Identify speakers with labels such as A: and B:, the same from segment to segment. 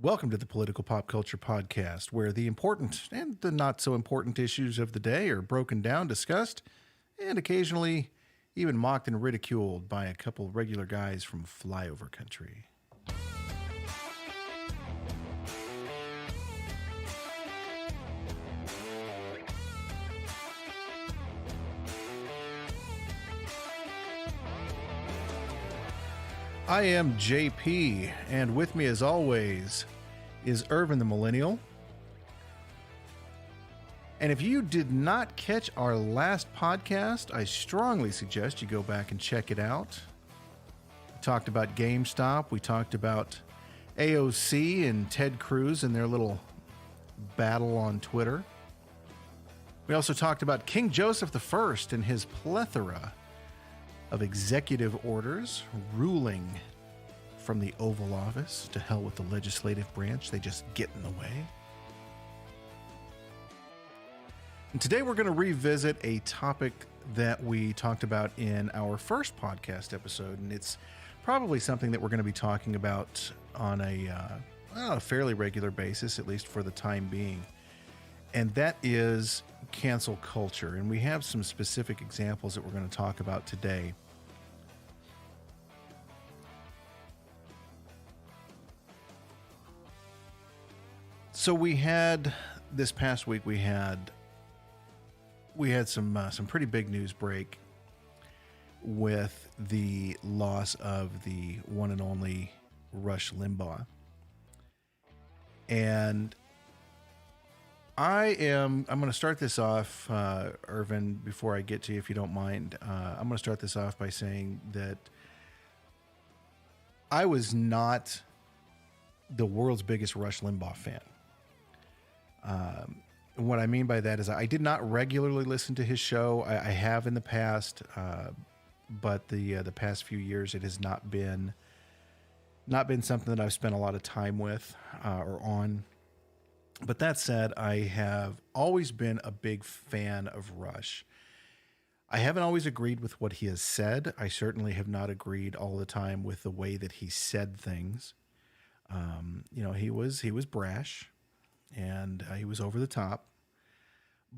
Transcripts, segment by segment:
A: Welcome to the Political Pop Culture Podcast, where the important and the not so important issues of the day are broken down, discussed, and occasionally even mocked and ridiculed by a couple regular guys from flyover country. I am JP, and with me as always is Erwin the Millennial. And if you did not catch our last podcast, I strongly suggest you go back and check it out. We talked about GameStop. We talked about AOC and Ted Cruz and their little battle on Twitter. We also talked about King Joseph I and his plethora of executive orders ruling from the Oval Office. To hell with the legislative branch. They just get in the way. And today we're going to revisit a topic that we talked about in our first podcast episode, and it's probably something that we're going to be talking about on a fairly regular basis, at least for the time being, and that is cancel culture. And we have some specific examples that we're going to talk about today. So we had this past week, we had some pretty big news break with the loss of the one and only Rush Limbaugh. And I'm going to start this off, Erwin, before I get to you, if you don't mind. I'm going to start this off by saying that I was not the world's biggest Rush Limbaugh fan. What I mean by that is I did not regularly listen to his show. I have in the past, but the past few years it has not been something that I've spent a lot of time with or on. But that said, I have always been a big fan of Rush. I haven't always agreed with what he has said. I certainly have not agreed all the time with the way that he said things. He was brash, and he was over the top,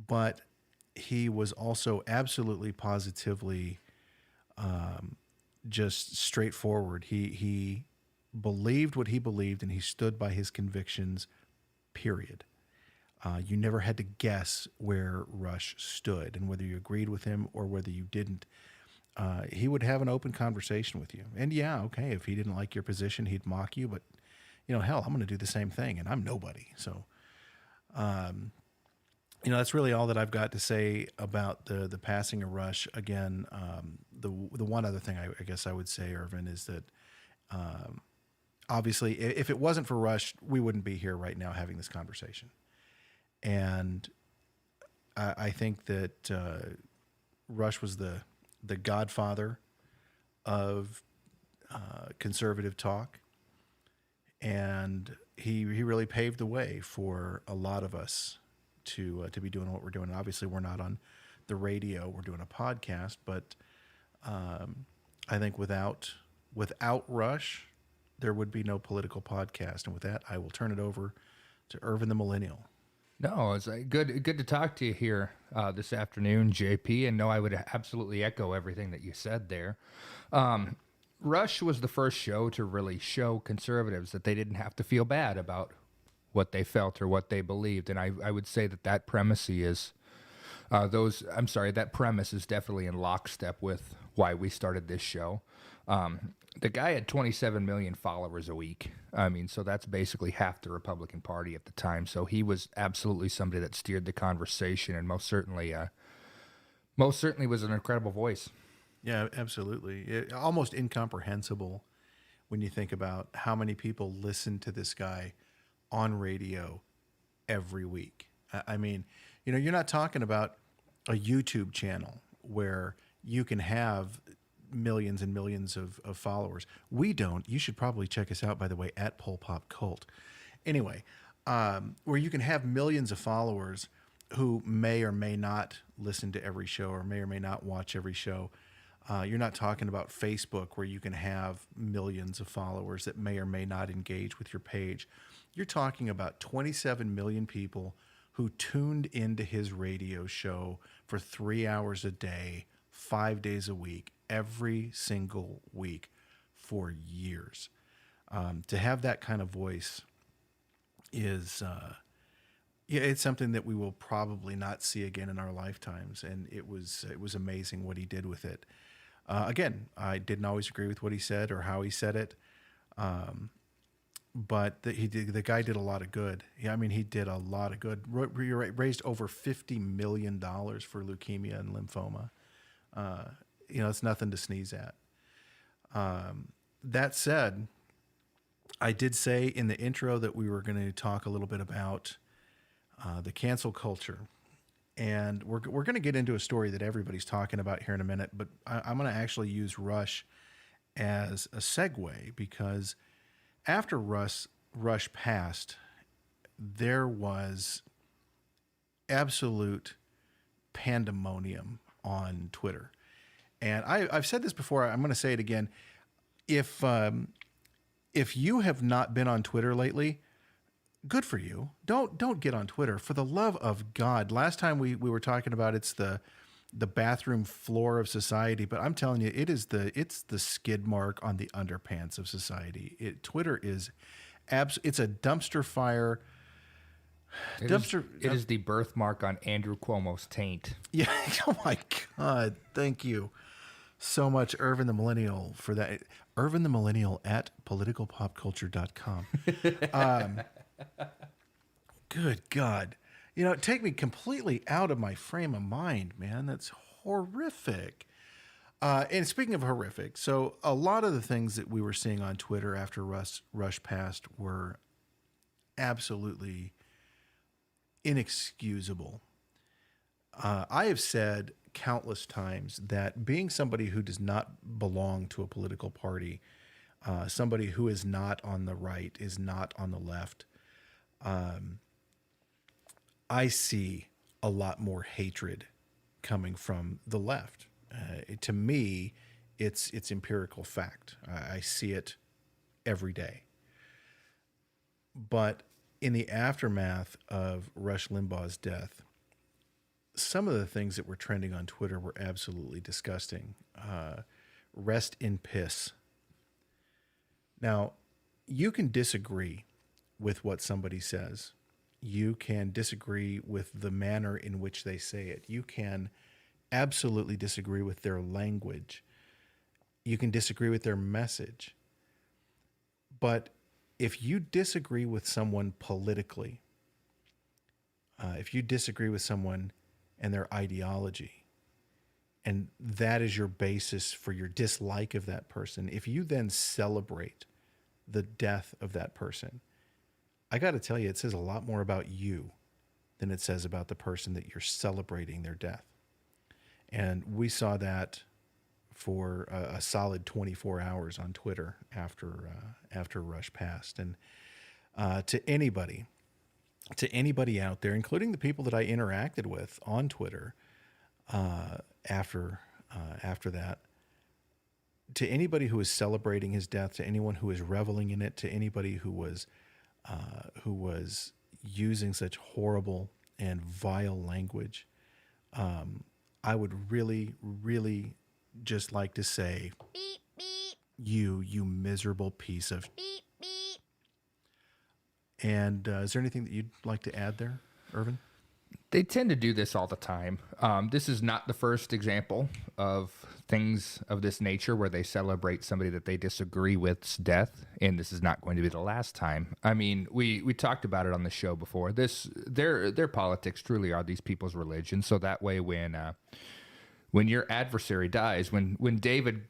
A: but he was also absolutely positively just straightforward. He believed what he believed, and he stood by his convictions, period. You never had to guess where Rush stood and whether you agreed with him or whether you didn't. He would have an open conversation with you. And yeah, okay, if he didn't like your position, he'd mock you, but hell, I'm going to do the same thing, and I'm nobody. So, that's really all that I've got to say about the passing of Rush. Again, the one other thing I guess I would say, Erwin, is that obviously if it wasn't for Rush, we wouldn't be here right now having this conversation. And I think that Rush was the godfather of conservative talk. And he really paved the way for a lot of us to be doing what we're doing. And obviously, we're not on the radio; we're doing a podcast. But I think without Rush, there would be no political podcast. And with that, I will turn it over to Erwin the Millennial.
B: No, it's good to talk to you here this afternoon, JP. And no, I would absolutely echo everything that you said there. Rush was the first show to really show conservatives that they didn't have to feel bad about what they felt or what they believed. And I would say that premise is that premise is definitely in lockstep with why we started this show. The guy had 27 million followers a week. I mean, so that's basically half the Republican Party at the time. So he was absolutely somebody that steered the conversation, and most certainly was an incredible voice.
A: Yeah, absolutely. Almost incomprehensible when you think about how many people listen to this guy on radio every week. I mean, you're not talking about a YouTube channel where you can have millions and millions of followers. We don't. You should probably check us out, by the way, at Pol Pop Cult. Anyway, where you can have millions of followers who may or may not listen to every show or may not watch every show. You're not talking about Facebook where you can have millions of followers that may or may not engage with your page. You're talking about 27 million people who tuned into his radio show for 3 hours a day, 5 days a week, every single week for years. To have that kind of voice is, yeah, it's something that we will probably not see again in our lifetimes. And it was amazing what he did with it. Again, I didn't always agree with what he said or how he said it, but the guy did a lot of good. Yeah, I mean, he did a lot of good. Raised over $50 million for leukemia and lymphoma. It's nothing to sneeze at. That said, I did say in the intro that we were going to talk a little bit about the cancel culture. And we're going to get into a story that everybody's talking about here in a minute, but I'm going to actually use Rush as a segue, because after Rush passed, there was absolute pandemonium on Twitter. And I've said this before, I'm going to say it again. If you have not been on Twitter lately, good for you. Don't get on Twitter, for the love of God. Last time we were talking about it's the bathroom floor of society, but I'm telling you, it's the skid mark on the underpants of society. Twitter is it's a dumpster fire.
B: It is the birthmark on Andrew Cuomo's taint.
A: Yeah. Oh my God. Thank you so much, Erwin the Millennial, for that. Erwin the Millennial at politicalpopculture.com. Good God. Take me completely out of my frame of mind, man. That's horrific. And speaking of horrific, so a lot of the things that we were seeing on Twitter after Rush passed were absolutely inexcusable. I have said countless times that being somebody who does not belong to a political party, somebody who is not on the right, is not on the left, I see a lot more hatred coming from the left. To me, it's empirical fact. I see it every day. But in the aftermath of Rush Limbaugh's death, some of the things that were trending on Twitter were absolutely disgusting. Rest in piss. Now, you can disagree with what somebody says. You can disagree with the manner in which they say it. You can absolutely disagree with their language. You can disagree with their message. But if you disagree with someone politically, if you disagree with someone and their ideology, and that is your basis for your dislike of that person, if you then celebrate the death of that person, I got to tell you, it says a lot more about you than it says about the person that you're celebrating their death. And we saw that for a solid 24 hours on Twitter after Rush passed. And to anybody out there, including the people that I interacted with on Twitter after that, to anybody who is celebrating his death, to anyone who is reveling in it, to anybody who was using such horrible and vile language, I would really, really just like to say, beep, beep. You miserable piece of beep, beep. And is there anything that you'd like to add there, Erwin?
B: They tend to do this all the time. This is not the first example of things of this nature where they celebrate somebody that they disagree with's death, and this is not going to be the last time. I mean, we talked about it on the show before. Their politics truly are these people's religion. So that way, when your adversary dies, when David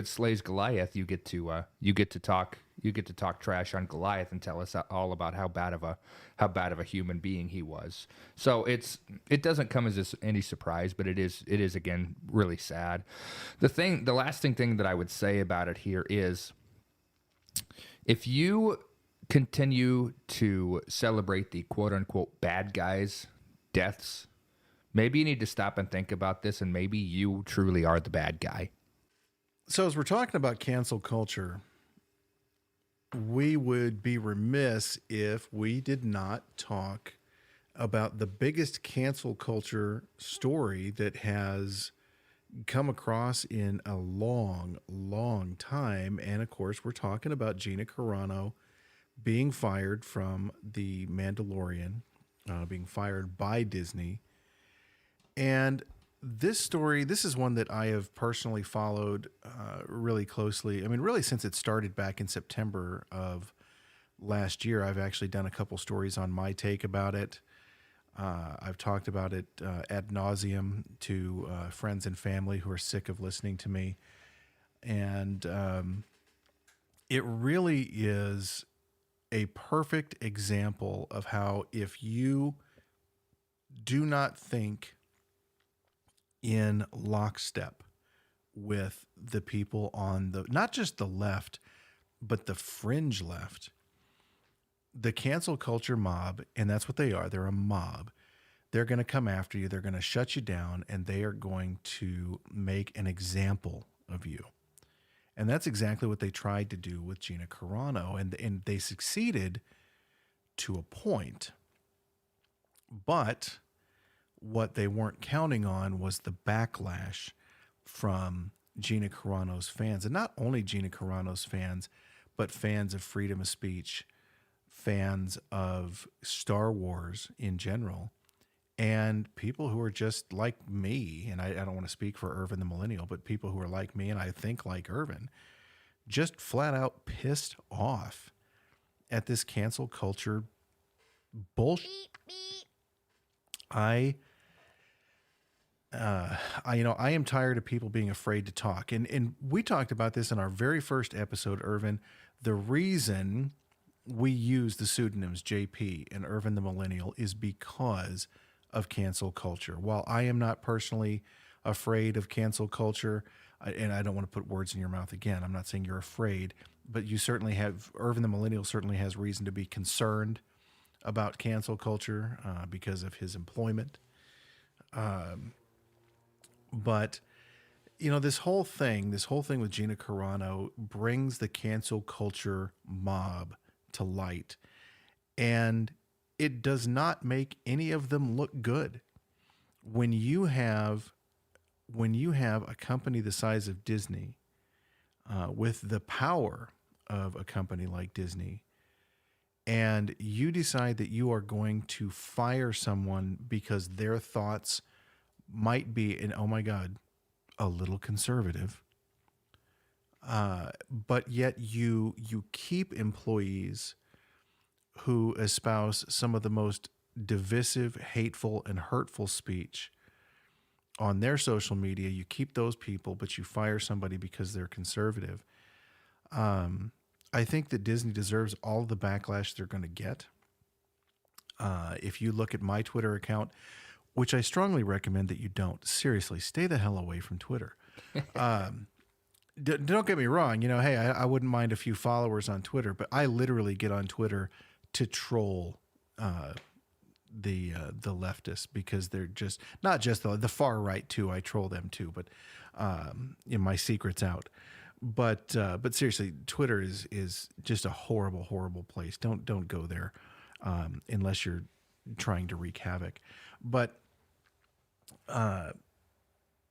B: slays Goliath, you get to talk trash on Goliath and tell us all about how bad of a human being he was. So it doesn't come as any surprise, but it is again really sad. The lasting thing that I would say about it here is, if you continue to celebrate the quote unquote bad guys' deaths Maybe you need to stop and think about this, and maybe you truly are the bad guy.
A: So, as we're talking about cancel culture, we would be remiss if we did not talk about the biggest cancel culture story that has come across in a long, long time. And of course, we're talking about Gina Carano being fired from The Mandalorian, being fired by Disney. And this story, this is one that I have personally followed really closely. I mean, really, since it started back in September of last year, I've actually done a couple stories on my take about it. I've talked about it ad nauseum to friends and family who are sick of listening to me. And it really is a perfect example of how, if you do not think in lockstep with the people on the, not just the left, but the fringe left, the cancel culture mob, and that's what they are. They're a mob. They're going to come after you. They're going to shut you down, and they are going to make an example of you. And that's exactly what they tried to do with Gina Carano, and they succeeded to a point. But what they weren't counting on was the backlash from Gina Carano's fans, and not only Gina Carano's fans, but fans of freedom of speech, fans of Star Wars in general, and people who are just like me. And I don't want to speak for Erwin the Millennial, but people who are like me and I think like Erwin, just flat out pissed off at this cancel culture bullshit. I am tired of people being afraid to talk. And we talked about this in our very first episode, Erwin. The reason we use the pseudonyms JP and Erwin the Millennial is because of cancel culture. While I am not personally afraid of cancel culture, and I don't want to put words in your mouth again, I'm not saying you're afraid, but you certainly have, Erwin the Millennial certainly has reason to be concerned about cancel culture because of his employment. But this whole thing with Gina Carano brings the cancel culture mob to light, and it does not make any of them look good. When you have a company the size of Disney, with the power of a company like Disney, and you decide that you are going to fire someone because their thoughts might be, and oh my God, a little conservative, but yet you keep employees who espouse some of the most divisive, hateful, and hurtful speech on their social media. You keep those people, but you fire somebody because they're conservative. I think that Disney deserves all the backlash they're going to get. If you look at my Twitter account, which I strongly recommend that you don't, seriously, stay the hell away from Twitter. Don't get me wrong. Hey, I wouldn't mind a few followers on Twitter, but I literally get on Twitter to troll the leftists, because they're just not just the far right too. I troll them too, but my secret's out. But seriously, Twitter is just a horrible, horrible place. Don't go there unless you're trying to wreak havoc. But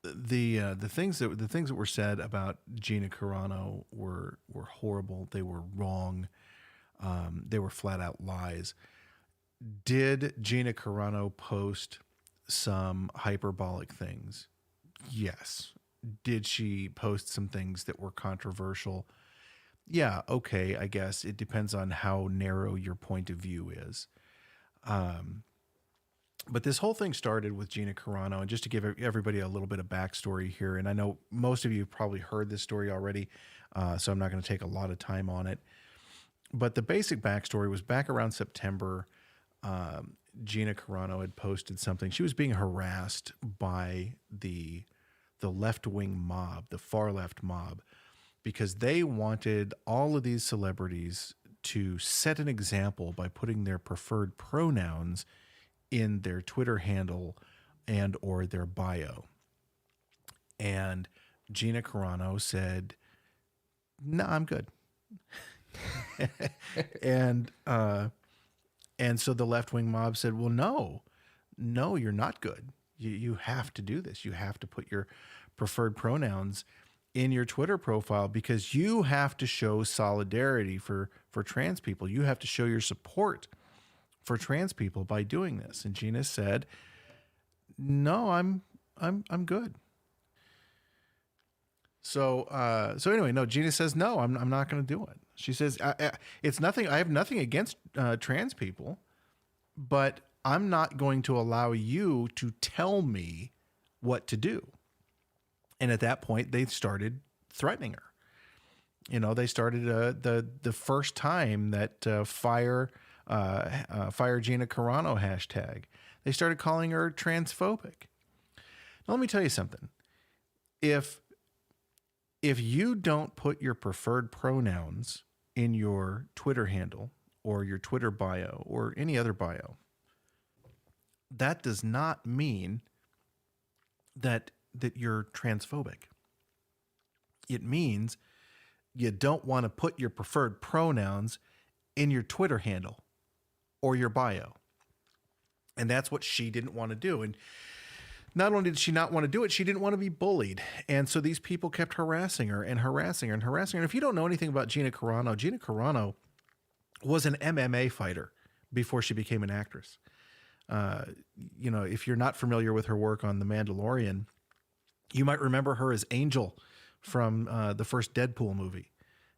A: the things that were said about Gina Carano were horrible. They were wrong. They were flat out lies. Did Gina Carano post some hyperbolic things? Yes. Did she post some things that were controversial? Yeah, okay, I guess it depends on how narrow your point of view is. But this whole thing started with Gina Carano, and just to give everybody a little bit of backstory here, and I know most of you have probably heard this story already, so I'm not going to take a lot of time on it. But the basic backstory was back around September. Gina Carano had posted something. She was being harassed by the left-wing mob, the far-left mob, because they wanted all of these celebrities to set an example by putting their preferred pronouns in their Twitter handle and or their bio. And Gina Carano said, "No, I'm good." and so the left-wing mob said, "Well, no, you're not good. You have to do this. You have to put your preferred pronouns in your Twitter profile because you have to show solidarity for trans people. You have to show your support for trans people by doing this." And Gina said, "No, I'm good." So anyway, no, Gina says, "No, I'm not going to do it." She says, "It's nothing. I have nothing against trans people, but I'm not going to allow you to tell me what to do." And at that point, they started threatening her. You know, they started the first time that fire Gina Carano hashtag. They started calling her transphobic. Now, let me tell you something. If you don't put your preferred pronouns in your Twitter handle or your Twitter bio or any other bio, that does not mean that you're transphobic. It means you don't want to put your preferred pronouns in your Twitter handle or your bio. And that's what she didn't want to do. And not only did she not want to do it, she didn't want to be bullied. And so these people kept harassing her and harassing her and harassing her. And if you don't know anything about Gina Carano was an MMA fighter before she became an actress. You know, if you're not familiar with her work on The Mandalorian, you might remember her as Angel from the first Deadpool movie.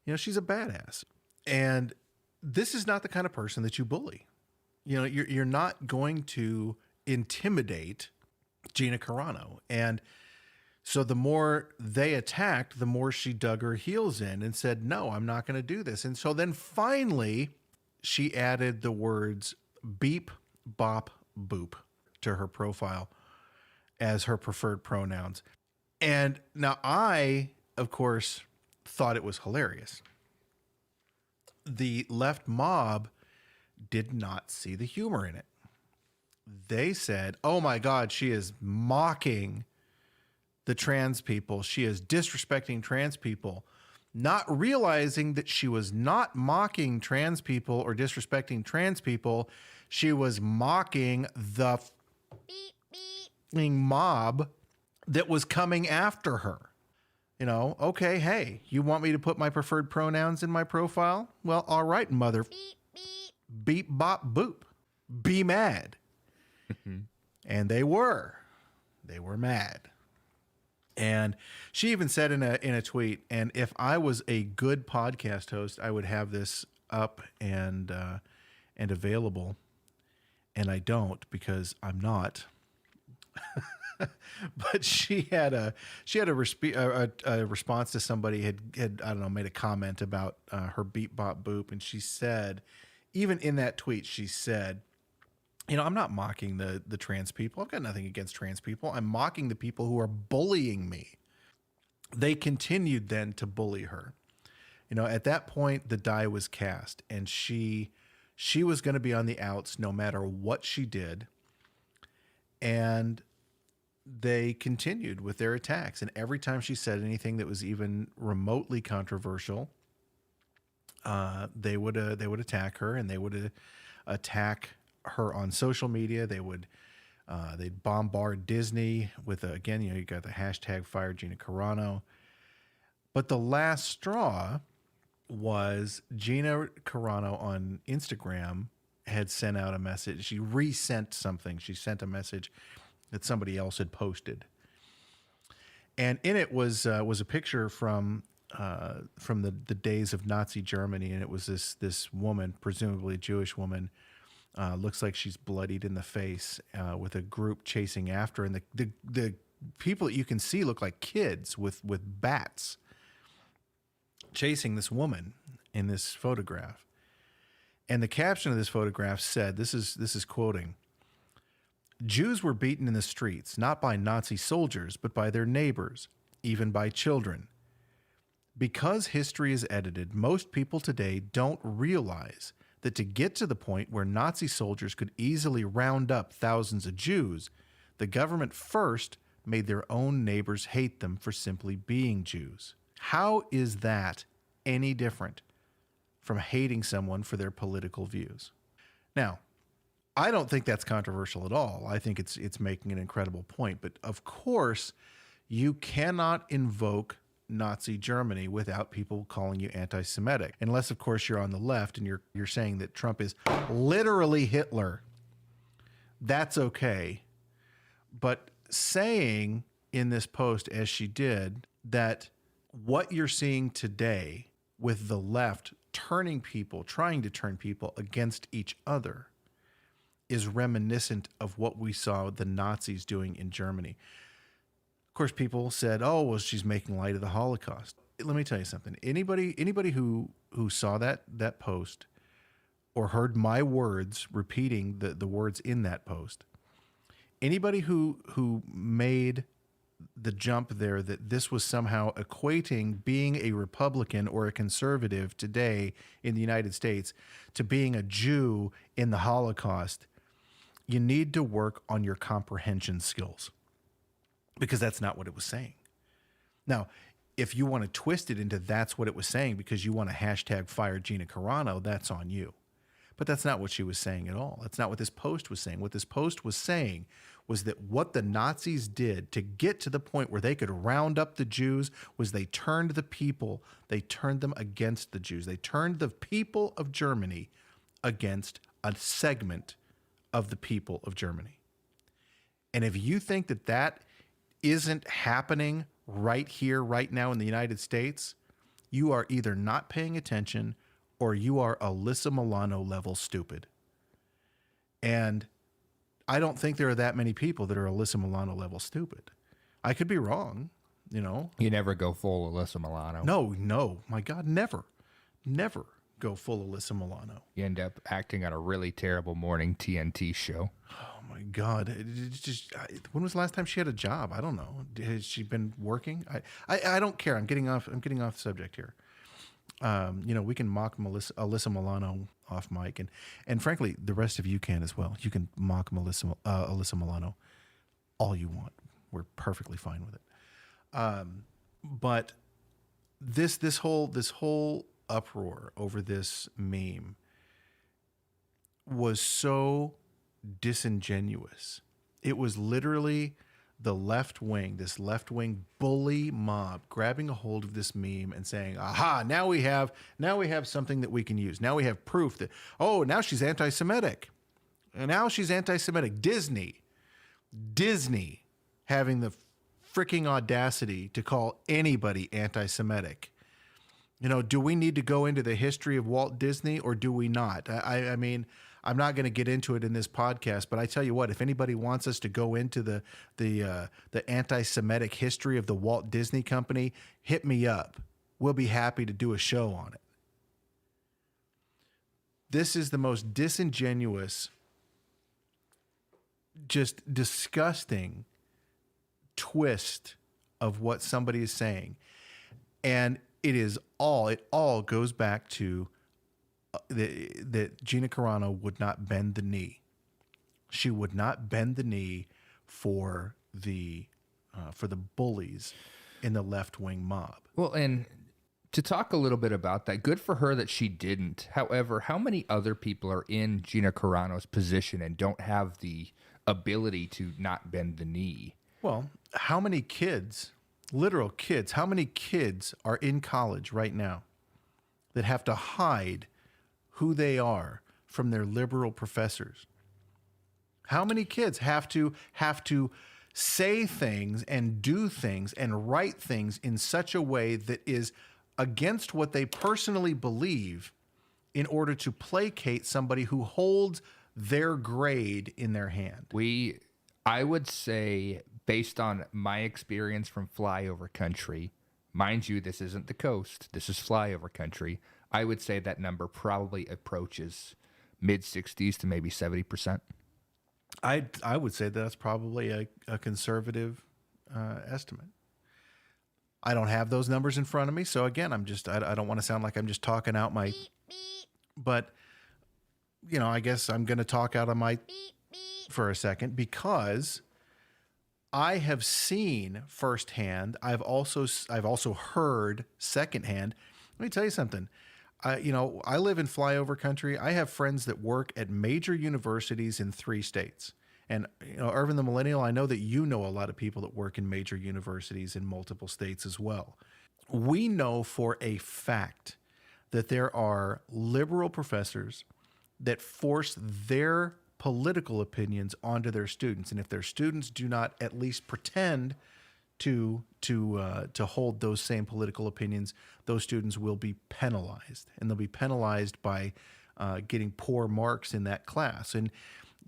A: You know, she's a badass. And this is not the kind of person that you bully. You know, you're not going to intimidate Gina Carano. And so the more they attacked, the more she dug her heels in and said, "No, I'm not going to do this." And so then finally she added the words beep, bop, boop to her profile as her preferred pronouns. And now I, of course, thought it was hilarious. The left mob did not see the humor in it. They said, "Oh my God, she is mocking the trans people. She is disrespecting trans people," not realizing that she was not mocking trans people or disrespecting trans people. She was mocking the mob that was coming after her. You know, okay, hey, you want me to put my preferred pronouns in my profile? Well, all right, mother beep, bop, boop. Be mad. And they were mad. And she even said in a tweet, "And if I was a good podcast host, I would have this up and available. And I don't because I'm not." But she had a response to somebody had I don't know, made a comment about her beep, bop, boop, and she said, even in that tweet, she said, "You know, I'm not mocking the trans people. I've got nothing against trans people. I'm mocking the people who are bullying me." They continued then to bully her. You know, at that point, the die was cast, and she was going to be on the outs no matter what she did. And they continued with their attacks. And every time she said anything that was even remotely controversial, they would attack her, and they would attack her on social media. They'd bombard Disney with again, you know, you got the hashtag Fire Gina Carano. But the last straw was Gina Carano on Instagram had sent out a message. She resent something. She sent a message that somebody else had posted, and in it was a picture from the days of Nazi Germany, and it was this woman, presumably a Jewish woman. Looks like she's bloodied in the face with a group chasing after her. And the people that you can see look like kids with bats chasing this woman in this photograph. And the caption of this photograph said, this is quoting, "Jews were beaten in the streets, not by Nazi soldiers, but by their neighbors, even by children. Because history is edited, most people today don't realize that to get to the point where Nazi soldiers could easily round up thousands of Jews, The government first made their own neighbors hate them for simply being Jews. How is that any different from hating someone for their political views? Now, I don't think that's controversial at all. I think it's making an incredible point. But of course, you cannot invoke Nazi Germany without people calling you anti-Semitic, unless of course you're on the left and you're saying that Trump is literally Hitler. That's okay. But saying in this post, as she did, that what you're seeing today with the left trying to turn people against each other is reminiscent of what we saw the Nazis doing in Germany. Of course, people said, "Oh, well, she's making light of the Holocaust." Let me tell you something. Anybody who saw that post or heard my words repeating the words in that post, anybody who made the jump there that this was somehow equating being a Republican or a conservative today in the United States to being a Jew in the Holocaust, you need to work on your comprehension skills, because that's not what it was saying. Now, if you want to twist it into that's what it was saying because you want to hashtag fire Gina Carano, that's on you. But that's not what she was saying at all. That's not what this post was saying. What this post was saying was that what the Nazis did to get to the point where they could round up the Jews was they turned them against the Jews. They turned the people of Germany against a segment of the people of Germany. And if you think that isn't happening right here, right now in the United States, you are either not paying attention or you are Alyssa Milano level stupid. And I don't think there are that many people that are Alyssa Milano level stupid. I could be wrong, you know.
B: You never go full Alyssa Milano.
A: No, my God, never go full Alyssa Milano.
B: You end up acting on a really terrible morning TNT show.
A: Oh my God! When was the last time she had a job? I don't know. Has she been working? I don't care. I'm getting off the subject here. We can mock Alyssa Milano off mic, and frankly, the rest of you can as well. You can mock Alyssa Milano all you want. We're perfectly fine with it. But this whole uproar over this meme was so disingenuous. It was literally the left wing bully mob grabbing a hold of this meme and saying, "Aha, now we have something that we can use. Now we have proof that, oh, now she's anti-Semitic. And now she's anti-Semitic." Disney having the freaking audacity to call anybody anti-Semitic. Do we need to go into the history of Walt Disney or do we not? I mean, I'm not going to get into it in this podcast, but I tell you what, if anybody wants us to go into the anti-Semitic history of the Walt Disney Company, hit me up. We'll be happy to do a show on it. This is the most disingenuous, just disgusting twist of what somebody is saying. And it all goes back to that Gina Carano would not bend the knee. She would not bend the knee for the bullies in the left-wing mob.
B: Well, and to talk a little bit about that, good for her that she didn't. However, how many other people are in Gina Carano's position and don't have the ability to not bend the knee?
A: Well, how many kids, literal kids, how many kids are in college right now that have to hide who they are from their liberal professors? How many kids have to say things and do things and write things in such a way that is against what they personally believe in order to placate somebody who holds their grade in their hand?
B: I would say, based on my experience from flyover country, mind you, this isn't the coast, this is flyover country, I would say that number probably approaches mid-60s to maybe 70%.
A: I would say that's probably a conservative estimate. I don't have those numbers in front of me, so again, I don't want to sound like I'm just talking out my, but I guess I'm going to talk out of my for a second, because I have seen firsthand. I've also heard secondhand. Let me tell you something. I live in flyover country. I have friends that work at major universities in 3 states. And, Erwin the Millennial, I know that you know a lot of people that work in major universities in multiple states as well. We know for a fact that there are liberal professors that force their political opinions onto their students. And if their students do not at least pretend to hold those same political opinions, those students will be penalized, and they'll be penalized by getting poor marks in that class. And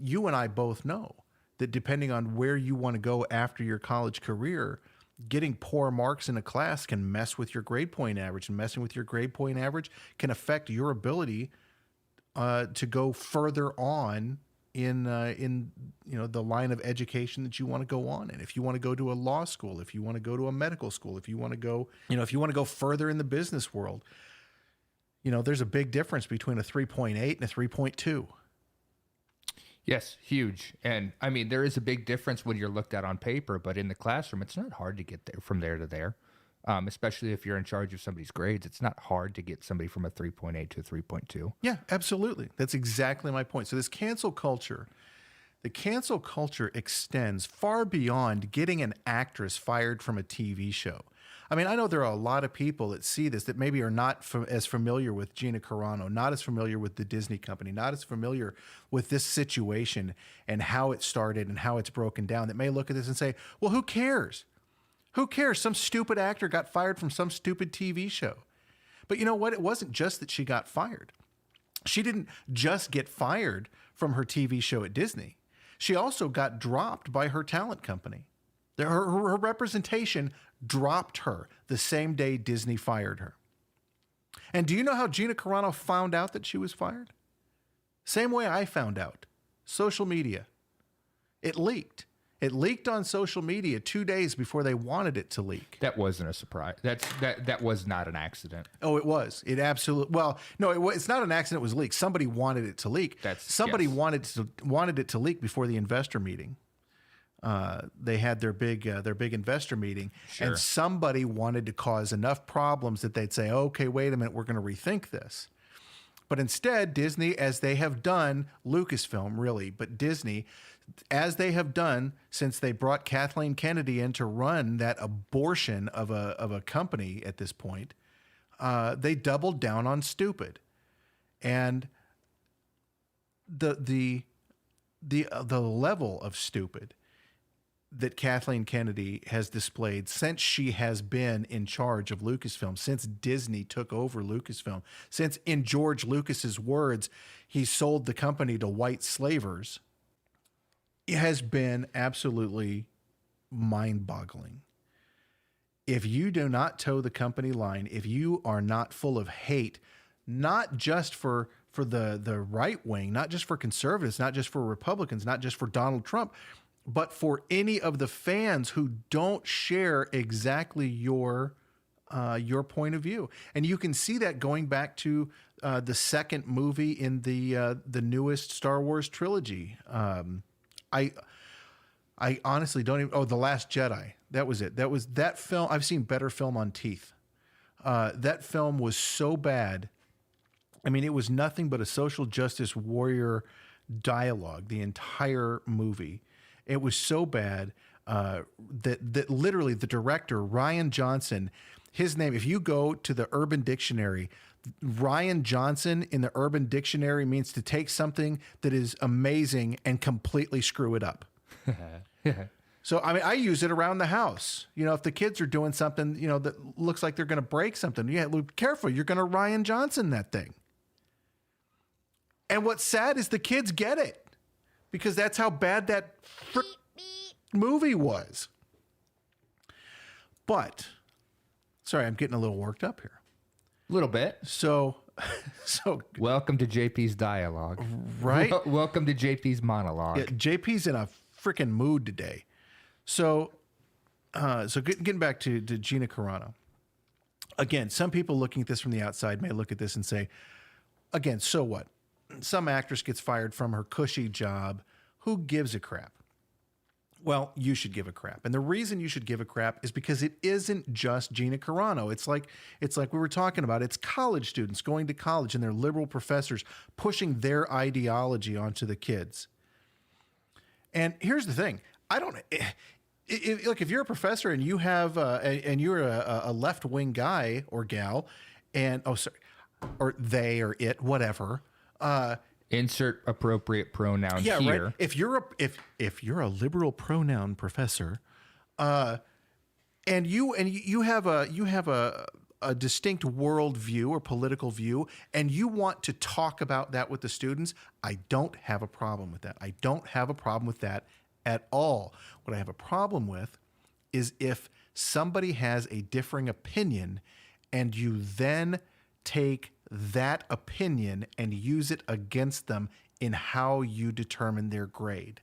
A: you and I both know that depending on where you want to go after your college career, getting poor marks in a class can mess with your grade point average, and messing with your grade point average can affect your ability to go further on in the line of education that you want to go on. And if you want to go to a law school, if you want to go to a medical school, if you want to go further in the business world, there's a big difference between a 3.8 and a 3.2.
B: Yes, huge. And I mean, there is a big difference when you're looked at on paper, but in the classroom, it's not hard to get there from there to there. Especially if you're in charge of somebody's grades, it's not hard to get somebody from a 3.8 to a 3.2.
A: Yeah, absolutely. That's exactly my point. So the cancel culture extends far beyond getting an actress fired from a TV show. I mean, I know there are a lot of people that see this that maybe are not as familiar with Gina Carano, not as familiar with the Disney company, not as familiar with this situation and how it started and how it's broken down, that may look at this and say, well, who cares? Who cares? Some stupid actor got fired from some stupid TV show. But you know what? It wasn't just that she got fired. She didn't just get fired from her TV show at Disney. She also got dropped by her talent company. Her representation dropped her the same day Disney fired her. And do you know how Gina Carano found out that she was fired? Same way I found out. Social media. It leaked. It leaked on social media 2 days before they wanted it to leak.
B: That wasn't a surprise. That was not an accident.
A: Oh, it was. It absolutely. Well, no, it's not an accident. It was leaked. Somebody wanted it to leak. Somebody wanted it to leak before the investor meeting. They had their big investor meeting,
B: sure.
A: And somebody wanted to cause enough problems that they'd say, "Okay, wait a minute, we're going to rethink this." But instead, Disney, as they have done, Lucasfilm really, but Disney, as they have done since they brought Kathleen Kennedy in to run that abortion of a company at this point, they doubled down on stupid, and the level of stupid that Kathleen Kennedy has displayed since she has been in charge of Lucasfilm, since Disney took over Lucasfilm, since, in George Lucas's words, he sold the company to white slavers, it has been absolutely mind-boggling. If you do not toe the company line, if you are not full of hate, not just for the right wing, not just for conservatives, not just for Republicans, not just for Donald Trump, but for any of the fans who don't share exactly your point of view. And you can see that going back to the second movie in the newest Star Wars trilogy. I honestly don't even. Oh, The Last Jedi. That was it. That film. I've seen better film on teeth. That film was so bad. I mean, it was nothing but a social justice warrior dialogue, the entire movie. It was so bad that literally the director, Ryan Johnson, his name, if you go to the Urban Dictionary, Ryan Johnson in the Urban Dictionary means to take something that is amazing and completely screw it up. So, I mean, I use it around the house. If the kids are doing something, that looks like they're going to break something, look careful, you're going to Ryan Johnson that thing. And what's sad is the kids get it. Because that's how bad that movie was. But, sorry, I'm getting a little worked up here.
B: A little bit.
A: So
B: welcome to JP's dialogue.
A: Right?
B: Welcome to JP's monologue.
A: Yeah, JP's in a freaking mood today. So getting back to Gina Carano. Again, some people looking at this from the outside may look at this and say, again, so what? Some actress gets fired from her cushy job. Who gives a crap? Well, you should give a crap. And the reason you should give a crap is because it isn't just Gina Carano. It's like we were talking about. It's college students going to college and their liberal professors pushing their ideology onto the kids. And here's the thing. Look, if you're a professor and you have and you're a left-wing guy or gal, and or they or it, whatever.
B: Insert appropriate pronoun here.
A: Right. If you're a liberal pronoun professor, and you have a distinct worldview or political view, and you want to talk about that with the students, I don't have a problem with that. I don't have a problem with that at all. What I have a problem with is if somebody has a differing opinion, and you then take that opinion and use it against them in how you determine their grade.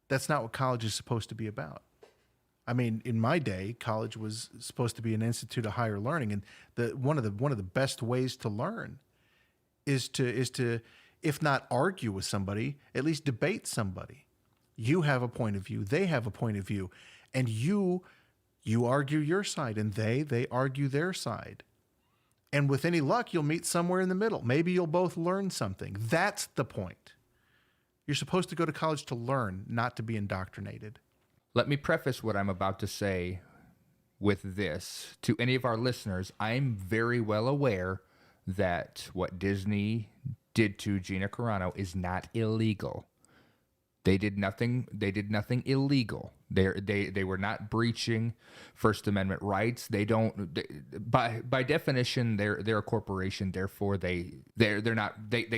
A: That's not what college is supposed to be about. I mean, in my day, college was supposed to be an institute of higher learning, and one of the best ways to learn is to if not argue with somebody, at least debate somebody. You have a point of view, they have a point of view, and you argue your side, and they argue their side. And with any luck, you'll meet somewhere in the middle. Maybe you'll both learn something. That's the point. You're supposed to go to college to learn, not to be indoctrinated.
B: Let me preface what I'm about to say with this. To any of our listeners, I'm very well aware that what Disney did to Gina Carano is not illegal. They did nothing illegal. They were not breaching First Amendment rights. By definition, they're a corporation. Therefore, they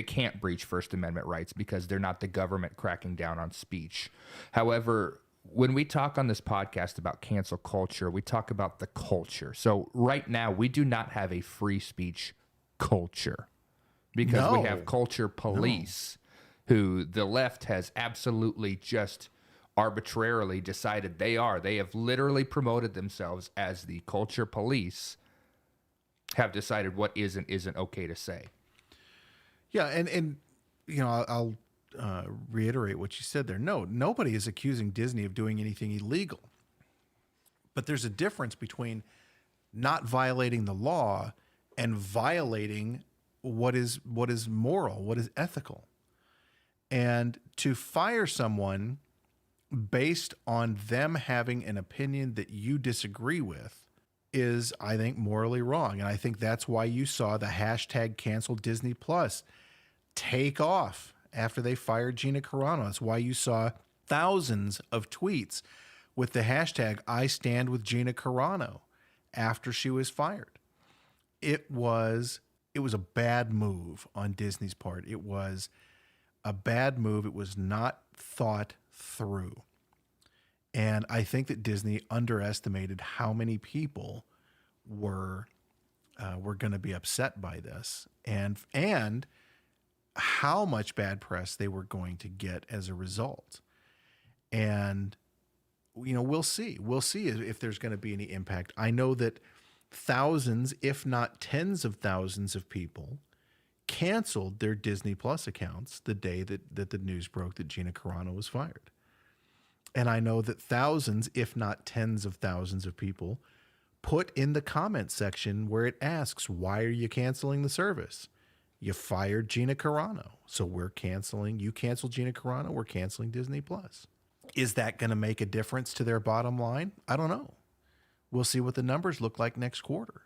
B: can't breach First Amendment rights because they're not the government cracking down on speech. However, when we talk on this podcast about cancel culture, we talk about the culture. So right now, we do not have a free speech culture because we have culture police. Who the left has absolutely just arbitrarily decided they are. They have literally promoted themselves as the culture police, have decided what is and isn't okay to say.
A: Yeah, and you know, I'll reiterate what you said there. No, nobody is accusing Disney of doing anything illegal. But there's a difference between not violating the law and violating what is moral, what is ethical. And to fire someone based on them having an opinion that you disagree with is, I think, morally wrong. And I think that's why you saw the hashtag cancel Disney Plus take off after they fired Gina Carano. That's why you saw thousands of tweets with the hashtag I stand with Gina Carano after she was fired. It was a bad move on Disney's part. It was a bad move. It was not thought through. And I think that Disney underestimated how many people were going to be upset by this and how much bad press they were going to get as a result. And, you know, we'll see. We'll see if there's going to be any impact. I know that thousands, if not tens of thousands of people canceled their Disney Plus accounts the day that the news broke that Gina Carano was fired. And I know that thousands, if not tens of thousands of people put in the comment section where it asks, why are you canceling the service? You fired Gina Carano. So we're canceling, you canceled Gina Carano, we're canceling Disney Plus. Is that going to make a difference to their bottom line? I don't know. We'll see what the numbers look like next quarter.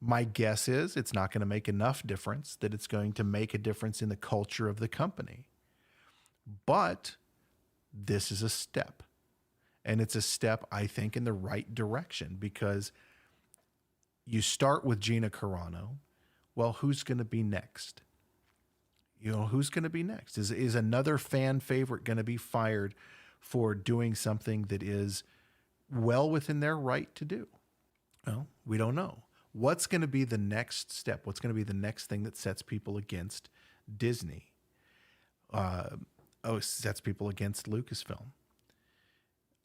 A: My guess is it's not going to make enough difference that it's going to make a difference in the culture of the company. But this is a step. And it's a step, I think, in the right direction because you start with Gina Carano. Well, who's going to be next? You know, who's going to be next? Is another fan favorite going to be fired for doing something that is well within their right to do? Well, we don't know. What's going to be the next step? What's going to be the next thing that sets people against Disney? Sets people against Lucasfilm.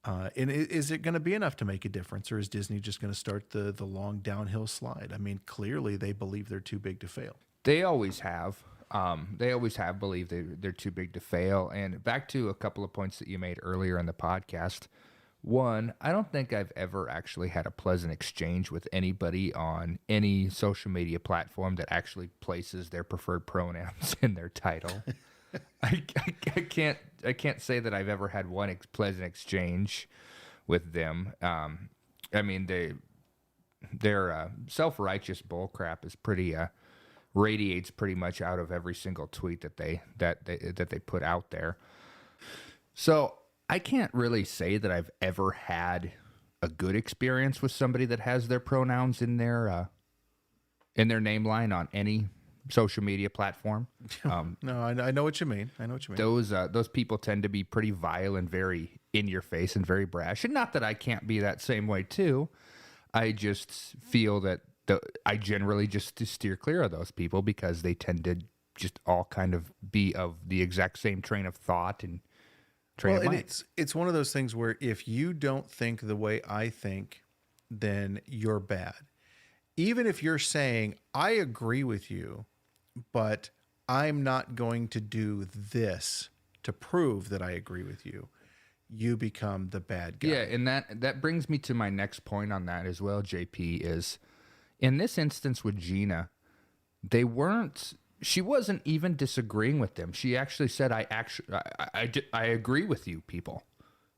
A: And is it going to be enough to make a difference, or is Disney just going to start the long downhill slide? I mean, clearly they believe they're too big to fail.
B: They always have. They always have believed they're too big to fail. And back to a couple of points that you made earlier in the podcast. One, I don't think I've ever actually had a pleasant exchange with anybody on any social media platform that actually places their preferred pronouns in their title. I can't say that I've ever had one pleasant exchange with them. I mean, their self-righteous bullcrap is pretty radiates pretty much out of every single tweet that they put out there. So I can't really say that I've ever had a good experience with somebody that has their pronouns in their name line on any social media platform.
A: No, I know what you mean. I know what you mean.
B: Those people tend to be pretty vile and very in your face and very brash. And not that I can't be that same way too. I just feel that I generally just steer clear of those people because they tend to just all kind of be of the exact same train of thought and train of mind.
A: It's one of those things where if you don't think the way I think, then you're bad. Even if you're saying, I agree with you, but I'm not going to do this to prove that I agree with you, you become the bad guy.
B: Yeah, and that brings me to my next point on that as well, JP, is in this instance with Gina, she wasn't even disagreeing with them. She actually said, I agree with you people.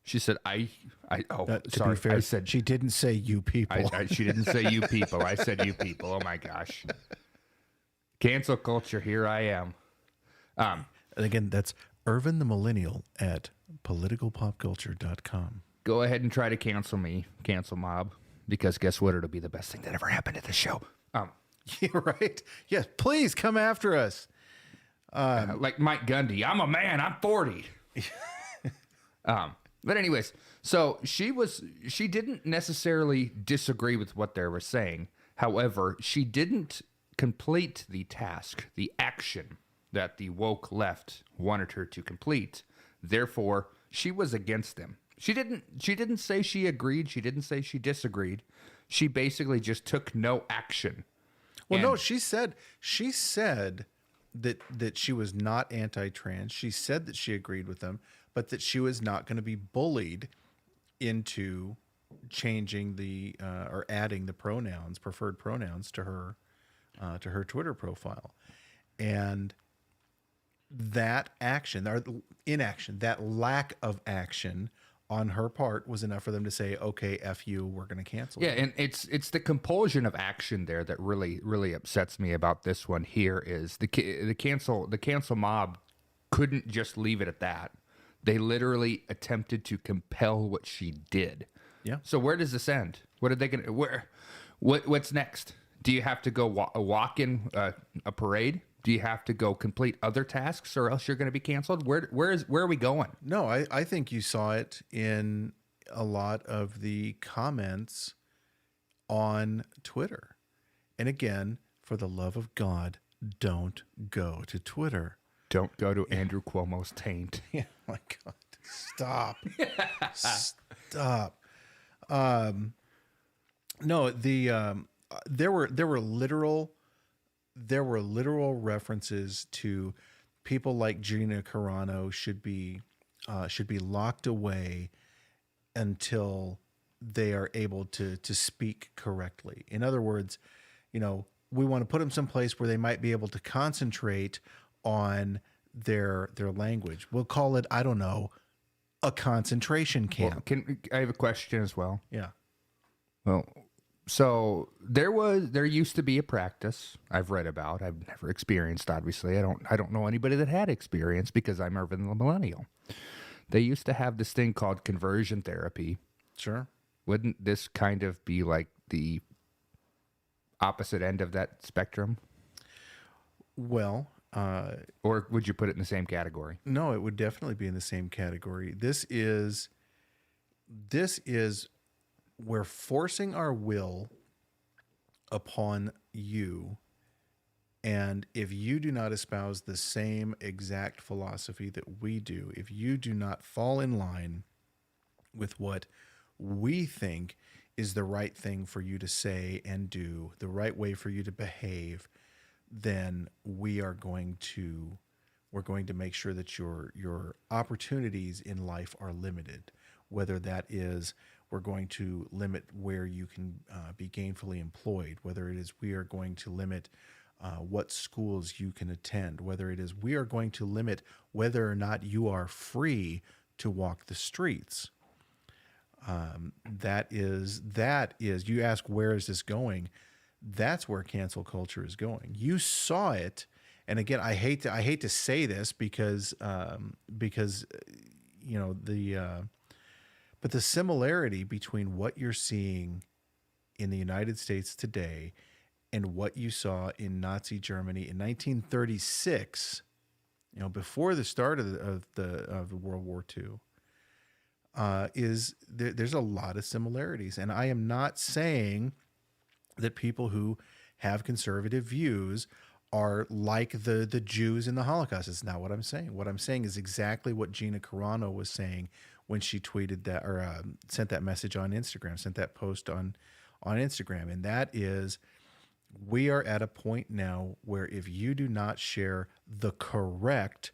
B: She said,
A: to be fair,
B: I said,
A: she didn't say you people.
B: She didn't say you people. I said you people. Oh my gosh. Cancel culture. Here I am.
A: And again, that's Erwin the Millennial at politicalpopculture.com.
B: Go ahead and try to cancel me, cancel mob, because guess what? It'll be the best thing that ever happened to the show.
A: Yeah, right? Yes, please come after us.
B: Like Mike Gundy. I'm a man. I'm 40. But anyways, so she didn't necessarily disagree with what they were saying. However, she didn't complete the task, the action that the woke left wanted her to complete. Therefore, she was against them. She didn't say she agreed. She didn't say she disagreed. She basically just took no action.
A: Well, no, she said that she was not anti-trans. She said that she agreed with them, but that she was not going to be bullied into changing or adding the preferred pronouns to her Twitter profile. And that action or inaction, that lack of action on her part was enough for them to say, okay, F you, we're going to cancel.
B: Yeah, and it's the compulsion of action there that really upsets me about this one here is the cancel mob couldn't just leave it at that. They literally attempted to compel what she did.
A: Yeah.
B: So where does this end? What are they going to what's next? Do you have to go walk in a parade? Do you have to go complete other tasks or else you're going to be canceled? Where are we going?
A: No, I think you saw it in a lot of the comments on Twitter. And again, for the love of God, don't go to Twitter.
B: Don't go to Andrew Cuomo's taint.
A: Yeah, my God. Stop. Stop. No, there were literal references to people like Gina Carano should be locked away until they are able to speak correctly. In other words, we want to put them someplace where they might be able to concentrate on their language. We'll call it, I don't know, a concentration camp.
B: Well, I have a question as well.
A: Yeah.
B: Well, so there used to be a practice I've read about. I've never experienced, obviously. I don't know anybody that had experience because I'm Erwin the Millennial. They used to have this thing called conversion therapy.
A: Sure.
B: Wouldn't this kind of be like the opposite end of that spectrum?
A: Well,
B: or would you put it in the same category?
A: No, it would definitely be in the same category. This is we're forcing our will upon you. And if you do not espouse the same exact philosophy that we do, if you do not fall in line with what we think is the right thing for you to say and do, the right way for you to behave, then we're going to make sure that your opportunities in life are limited. Whether that is, we're going to limit where you can be gainfully employed. Whether it is, we are going to limit what schools you can attend. Whether it is, we are going to limit whether or not you are free to walk the streets. That is, you ask, where is this going? That's where cancel culture is going. You saw it. And again, I hate to say this because you know, but the similarity between what you're seeing in the United States today and what you saw in Nazi Germany in 1936, you know, before the start of the World War II, is there's a lot of similarities. And I am not saying that people who have conservative views are like the Jews in the Holocaust. It's not what I'm saying. What I'm saying is exactly what Gina Carano was saying when she tweeted that, or sent that message on Instagram, sent that post on Instagram. And that is, we are at a point now where if you do not share the correct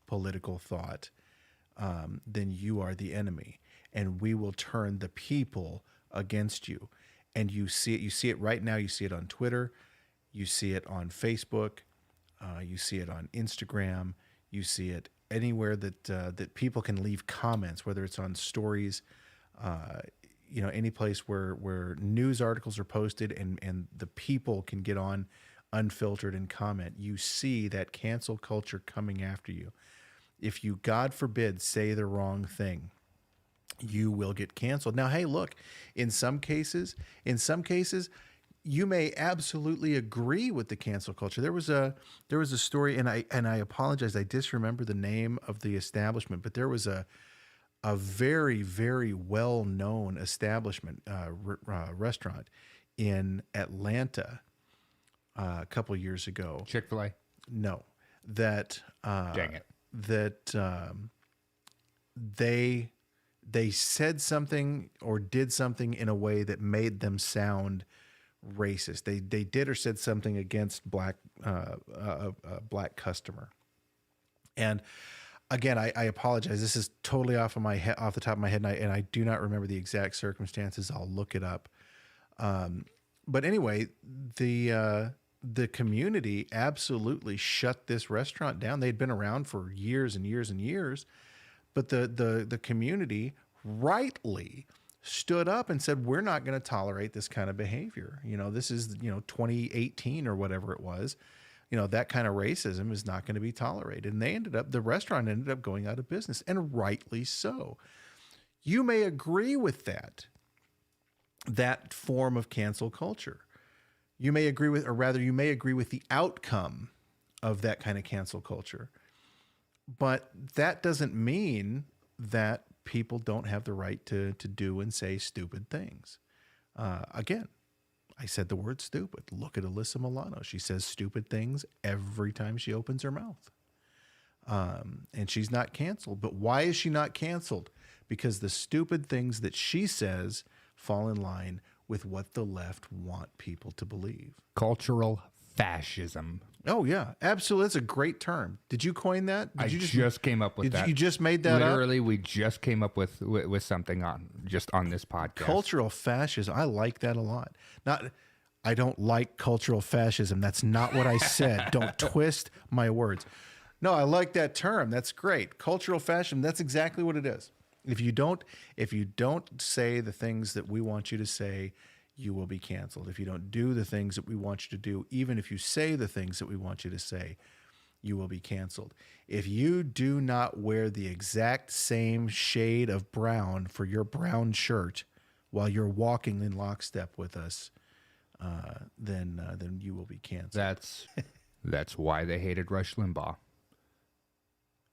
A: political thought, then you are the enemy, and we will turn the people against you. And you see it right now. You see it on Twitter. You see it on Facebook. You see it on Instagram. You see it anywhere that people can leave comments, whether it's on stories, you know, any place where news articles are posted and the people can get on unfiltered and comment. You see that cancel culture coming after you. If you, God forbid, say the wrong thing, you will get canceled. Now, hey, look, in some cases, you may absolutely agree with the cancel culture. There was a story, and I apologize, I disremember the name of the establishment, but there was a very, very well-known establishment, restaurant in Atlanta a couple years ago.
B: Chick-fil-A?
A: No, that
B: Dang it.
A: that they said something or did something in a way that made them sound racist. They did or said something against black customer. And again, I apologize. This is totally off the top of my head, and I do not remember the exact circumstances. I'll look it up. But anyway, the community absolutely shut this restaurant down. They'd been around for years and years and years, but the community rightly stood up and said, we're not going to tolerate this kind of behavior. You know, this is, 2018 or whatever it was. You know, that kind of racism is not going to be tolerated. And the restaurant ended up going out of business, and rightly so. You may agree with that form of cancel culture. You may agree with, or rather, you may agree with the outcome of that kind of cancel culture. But that doesn't mean that people don't have the right to do and say stupid things. Again, I said the word stupid. Look at Alyssa Milano. She says stupid things every time she opens her mouth. And she's not canceled. But why is she not canceled? Because the stupid things that she says fall in line with what the left want people to believe.
B: Cultural fascism.
A: Oh, yeah, absolutely. That's a great term. Did you coin that?
B: I just came up with that.
A: You just made that up?
B: Literally, we just came up with something on this podcast.
A: Cultural fascism. I like that a lot. I don't like cultural fascism. That's not what I said. Don't twist my words. No, I like that term. That's great. Cultural fascism. That's exactly what it is. If you don't say the things that we want you to say, you will be canceled. If you don't do the things that we want you to do, even if you say the things that we want you to say, you will be canceled. If you do not wear the exact same shade of brown for your brown shirt while you're walking in lockstep with us, then you will be canceled.
B: That's why they hated Rush Limbaugh.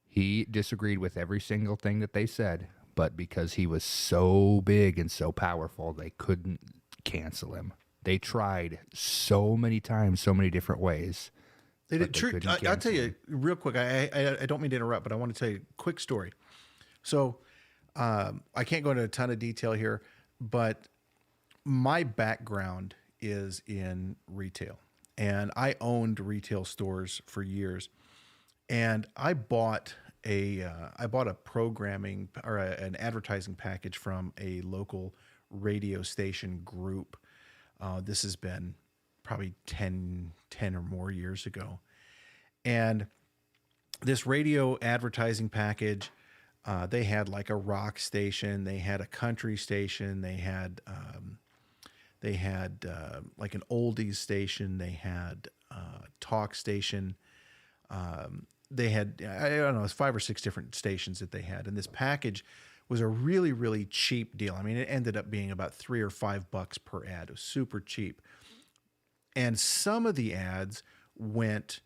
B: He disagreed with every single thing that they said, but because he was so big and so powerful, they couldn't cancel him. They tried so many times, so many different ways.
A: They did. I'll tell you real quick. I don't mean to interrupt, but I want to tell you a quick story. So I can't go into a ton of detail here, but my background is in retail. and I owned retail stores for years. And I bought a programming or an advertising package from a local radio station group. This has been probably 10 or more years ago. And this radio advertising package, they had like a rock station, they had a country station, they had like an oldies station, they had talk station. They had, I don't know, it's 5 or 6 different stations that they had. And this package was a really, really cheap deal. I mean, it ended up being about $3 or $5 per ad. It was super cheap. And some of the ads went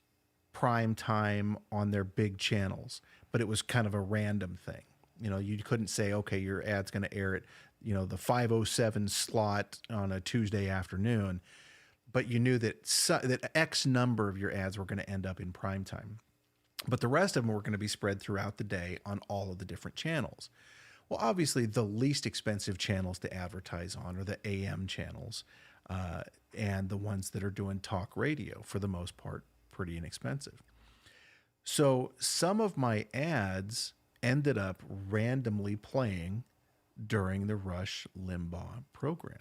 A: prime time on their big channels, but it was kind of a random thing. You know, you couldn't say, okay, your ad's going to air at, the 5:07 slot on a Tuesday afternoon, but you knew that that X number of your ads were going to end up in prime time. But the rest of them were going to be spread throughout the day on all of the different channels. Well, obviously, the least expensive channels to advertise on are the AM channels, and the ones that are doing talk radio, for the most part, pretty inexpensive. So some of my ads ended up randomly playing during the Rush Limbaugh program.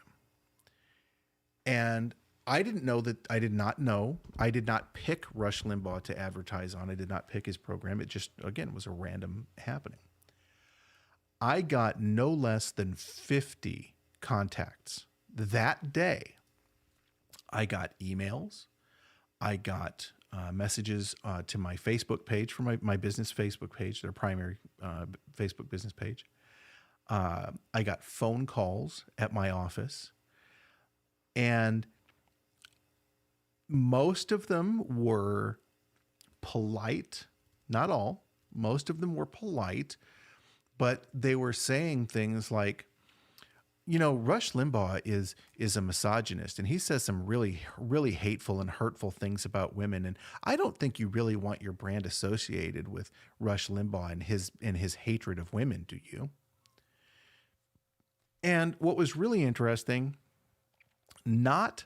A: And I did not know. I did not pick Rush Limbaugh to advertise on. I did not pick his program. It just, again, was a random happening. I got no less than 50 contacts that day. I got emails. I got messages to my Facebook page, for my business Facebook page, their primary Facebook business page. I got phone calls at my office. And most of them were polite. Not all. Most of them were polite. But they were saying things like, Rush Limbaugh is a misogynist, and he says some really, really hateful and hurtful things about women. And I don't think you really want your brand associated with Rush Limbaugh and his hatred of women, do you? And what was really interesting, not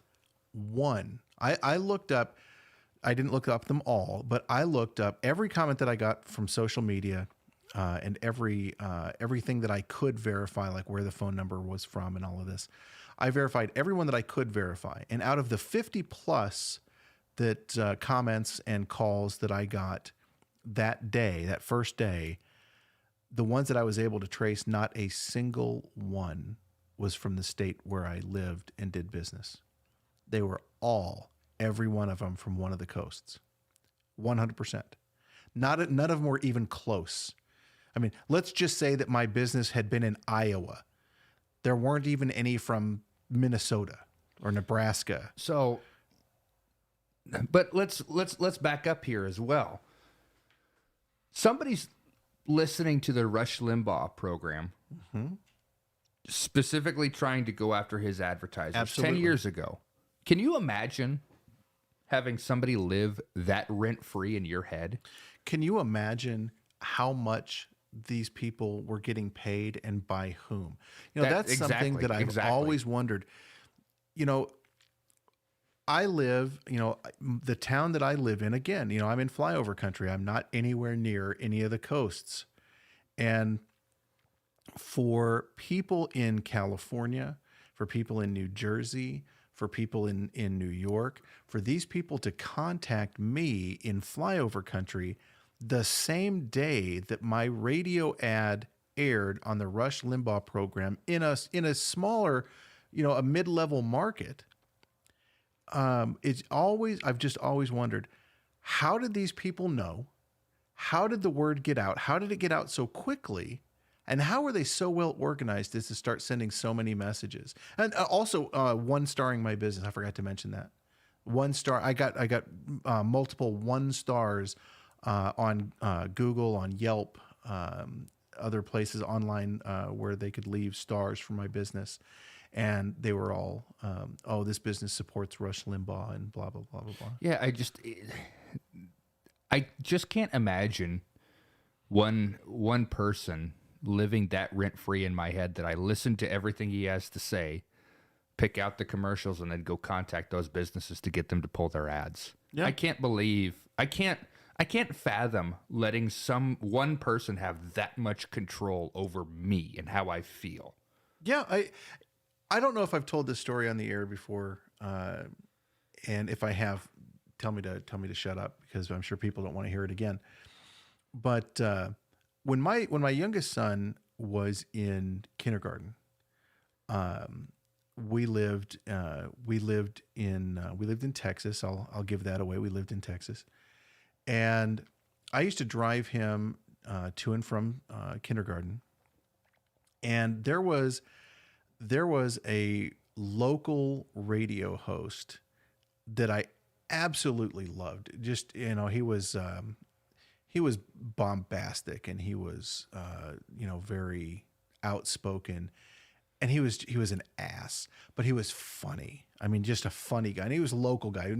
A: one. I looked up, I didn't look up them all, but I looked up every comment that I got from social media, and everything that I could verify, like where the phone number was from and all of this. I verified everyone that I could verify. And out of the 50 plus that comments and calls that I got that day, that first day, the ones that I was able to trace, not a single one was from the state where I lived and did business. They were all, every one of them, from one of the coasts. 100%. None of them were even close. I mean, let's just say that my business had been in Iowa. There weren't even any from Minnesota or Nebraska.
B: So, but let's back up here as well. Somebody's listening to the Rush Limbaugh program, specifically trying to go after his advertisers.
A: Absolutely.
B: 10 years ago. Can you imagine having somebody live that rent-free in your head?
A: Can you imagine how much these people were getting paid and by whom? That's something that I've always wondered. I live, the town that I live in, again, I'm in flyover country. I'm not anywhere near any of the coasts. And for people in California, for people in New Jersey, for people in New York, for these people to contact me in flyover country the same day that my radio ad aired on the Rush Limbaugh program in a smaller, a mid-level market, I've just always wondered, how did these people know? How did the word get out? How did it get out so quickly? And how were they so well organized as to start sending so many messages? And also, one starring my business. I forgot to mention that. 1 star. I got multiple 1 stars on Google, on Yelp, other places online where they could leave stars for my business. And they were all, this business supports Rush Limbaugh and blah, blah, blah, blah, blah.
B: Yeah, I just can't imagine one person living that rent-free in my head, that I listen to everything he has to say, pick out the commercials, and then go contact those businesses to get them to pull their ads.
A: Yeah.
B: I can't fathom letting one person have that much control over me and how I feel.
A: Yeah, I don't know if I've told this story on the air before, and if I have, tell me to shut up, because I'm sure people don't want to hear it again. But when my youngest son was in kindergarten, we lived in Texas. I'll give that away. We lived in Texas, and I used to drive him to and from kindergarten. And there was a local radio host that I absolutely loved. Just, he was bombastic, and he was very outspoken, and he was an ass, but he was funny. I mean, just a funny guy. And he was a local guy.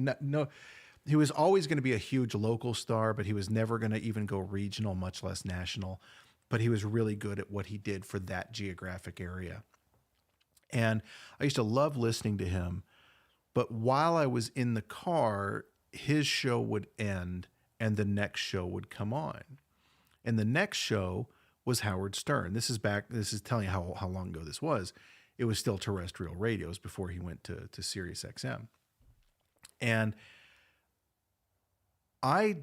A: He was always going to be a huge local star, but he was never going to even go regional, much less national. But he was really good at what he did for that geographic area. And I used to love listening to him. But while I was in the car, his show would end and the next show would come on. And the next show was Howard Stern. This is telling you how long ago this was. It was still terrestrial radios before he went to Sirius XM. And I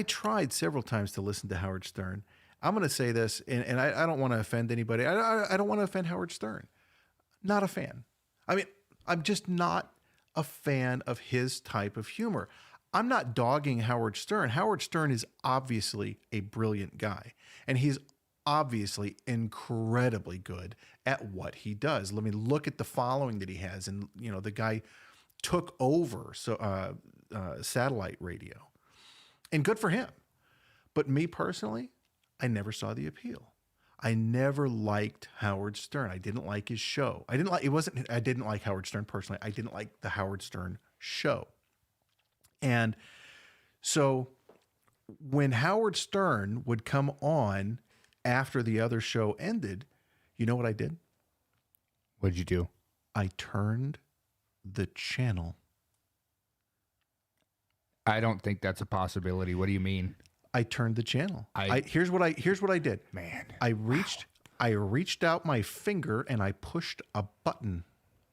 A: tried several times to listen to Howard Stern. I'm going to say this, and I don't want to offend anybody. I don't want to offend Howard Stern. Not a fan. I mean, I'm just not a fan of his type of humor. I'm not dogging Howard Stern. Howard Stern is obviously a brilliant guy, and he's obviously incredibly good at what he does. Let me look at the following that he has, and the guy took over satellite radio, and good for him. But me personally, I never saw the appeal. I never liked Howard Stern. I didn't like his show. I didn't like Howard Stern personally. I didn't like the Howard Stern show. And so when Howard Stern would come on after the other show ended, you know what I did?
B: What'd you do?
A: I turned the channel.
B: I don't think that's a possibility. What do you mean?
A: I turned the channel. Here's what I did.
B: Man.
A: I reached out my finger and I pushed a button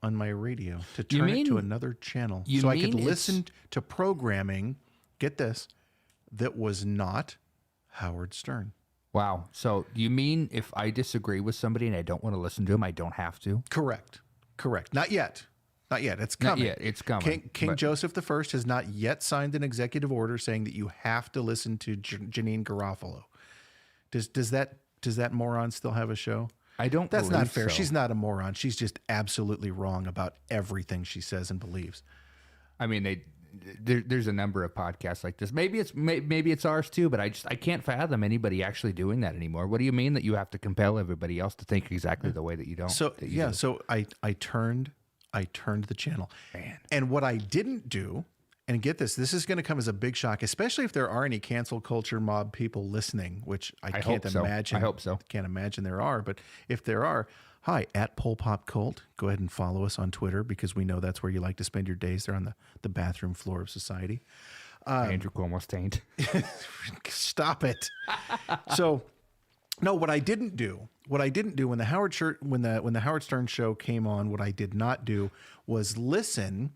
A: on my radio to turn it to another channel so I could listen to programming, get this, that was not Howard Stern.
B: Wow. So you mean if I disagree with somebody and I don't want to listen to him, I don't have to?
A: Correct. Not yet. It's coming.
B: Not yet. It's coming.
A: King Joseph I has not yet signed an executive order saying that you have to listen to Janine Garofalo. Does that moron still have a show?
B: I don't.
A: That's not fair.
B: So.
A: She's not a moron. She's just absolutely wrong about everything she says and believes.
B: I mean, there's a number of podcasts like this. Maybe it's ours too, but I can't fathom anybody actually doing that anymore. What do you mean that you have to compel everybody else to think exactly the way that you don't?
A: So I turned the channel.
B: Man.
A: And what I didn't do, and get this is going to come as a big shock, especially if there are any cancel culture mob people listening, which I can't imagine.
B: I hope so.
A: Can't imagine there are, but if there are, hi, at Pol Pop Cult. Go ahead and follow us on Twitter, because we know that's where you like to spend your days. There on the bathroom floor of society.
B: Andrew Cuomo stained.
A: Stop it. So, no, what I didn't do when the Howard Stern show came on, what I did not do was listen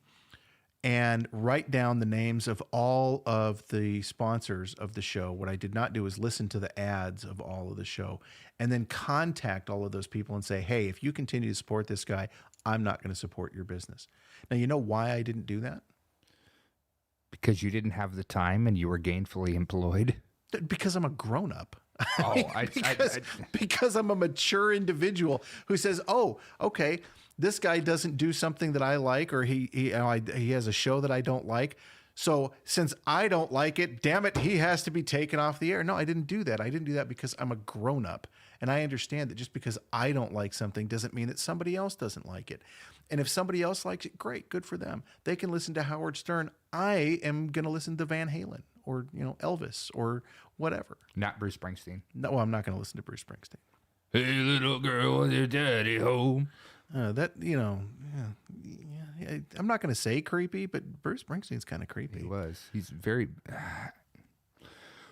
A: and write down the names of all of the sponsors of the show. What I did not do is listen to the ads of all of the show and then contact all of those people and say, hey, if you continue to support this guy, I'm not going to support your business. Now, you know why I didn't do that?
B: Because you didn't have the time and you were gainfully employed?
A: Because I'm a grown-up.
B: Oh,
A: because I'm a mature individual who says, oh, okay, this guy doesn't do something that I like, or he has a show that I don't like. So since I don't like it, damn it, he has to be taken off the air. No, I didn't do that. I didn't do that because I'm a grown up. And I understand that just because I don't like something doesn't mean that somebody else doesn't like it. And if somebody else likes it, great, good for them. They can listen to Howard Stern. I am going to listen to Van Halen or, Elvis or whatever.
B: Not Bruce Springsteen.
A: No, I'm not going to listen to Bruce Springsteen.
B: Hey, little girl, is your daddy home?
A: That, I'm not going to say creepy, but Bruce Springsteen's kind of creepy.
B: He was. He's very.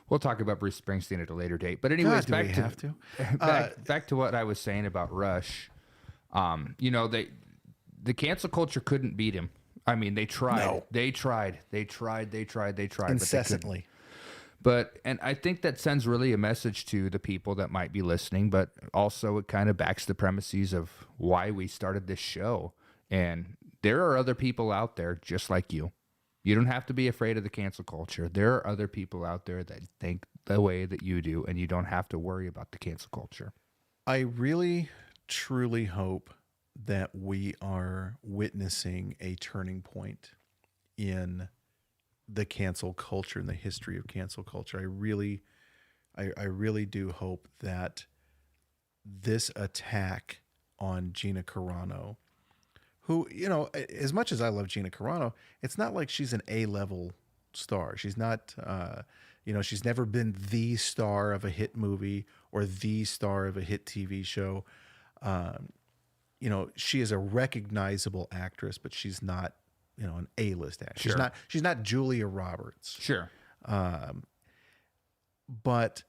B: We'll talk about Bruce Springsteen at a later date. But anyways, back to what I was saying about Rush. The cancel culture couldn't beat him. I mean, they tried. No. They tried
A: incessantly.
B: And I think that sends really a message to the people that might be listening, but also it kind of backs the premises of why we started this show. And there are other people out there just like you. You don't have to be afraid of the cancel culture. There are other people out there that think the way that you do, and you don't have to worry about the cancel culture.
A: I really, truly hope that we are witnessing a turning point in the cancel culture, in the history of cancel culture. I really do hope that this attack on Gina Carano, who, as much as I love Gina Carano, it's not like she's an A-level star. She's not, she's never been the star of a hit movie or the star of a hit TV show. She is a recognizable actress, but she's not, an A-list actress.
B: Sure.
A: She's not Julia Roberts.
B: Sure.
A: But